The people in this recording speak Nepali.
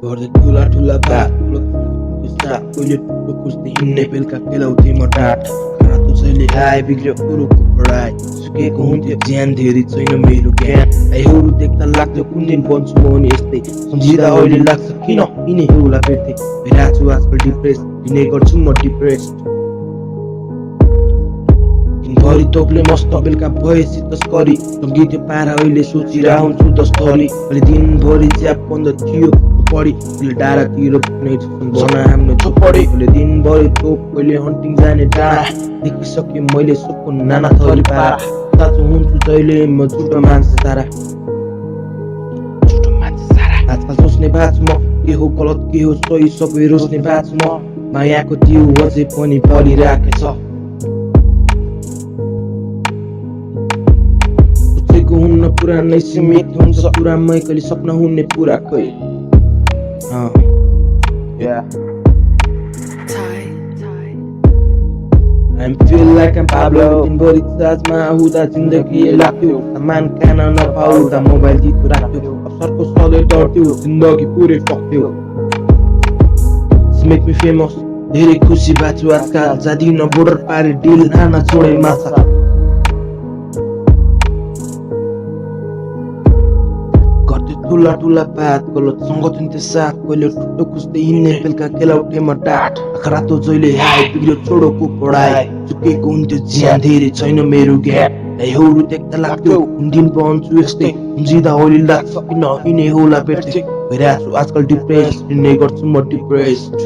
गर्दै ठुला ठुला बात कहिले कुस्दै हिँड्ने बेलुका पेलाउँथे म डाँट रातो जहिले आए बिग्रियो कुरोको पढाइ सुकेको हुन्थ्यो ज्यान धेरै छैन मेरो ज्ञान आइहरू देख्दा लाग्थ्यो कुन दिन बन्छु म नि यस्तै सम्झिँदा अहिले लाग्छ किन यिनै होला भेट्थे भइरहेको छु आजकल डिप्रेस दिने गर्छु म डिप्रेस दिनभरि तोपले मस्त बेलुका भएपछि तस्करी सङ्गीत पारा अहिले सोचिरहेको हुन्छु दस्तरी अहिले दिनभरि च्याप बन्द थियो पढी अहिले डाँडातिर पुग्ने बना हाम्रो झोपडी अहिले दिनभरि तोप कहिले हन्टिङ जाने डाँडा देखिसके मैले सुको नाना थरी पारा साँचो हुन्छु जहिले म झुटो मान्छे सारा आजकल सोच्ने बाछु म के हो गलत के हो सही सबै रोज्ने बाछु म मायाको त्यो अझै पनि परिराखेछ सोचेको हुन्न पुरा नै सीमित हुन्छ पुरामै कहिले सपना हुने पुरा खै I feel like I'm Pablo दिनभरि चार्जमा हुँदा जिन्दगी लाग्थ्यो सामान खान नपाउँदा मोबाइल जितो राख्थ्यो अवसरको सधैँ डर्थ्यो जिन्दगी पुरै फक्थ्यो मेक मी फेमस धेरै खुसी बाँच्छु आजकल जादिन बोर्डर पारी डिल खान छोडे माछा ठुला ठुला बात गलत सङ्गत हुन्थ्यो साथ कहिले टुट्टो खुस्दै हिँड्ने बेलुका खेलाउँथे म डाँट रातो जहिले आए बिग्रियो छोडोको पढाइ चुकेको हुन्थ्यो ज्यान धेरै छैन मेरो ज्ञान हरू देख्दा लाग्थ्यो कुन दिन बन्छु यस्तै सम्झिँदा अहिले लाग्छ किन यिनै होला भेट्थे भइरहेको छु आजकल डिप्रेस दिने गर्छु म डिप्रेस्ड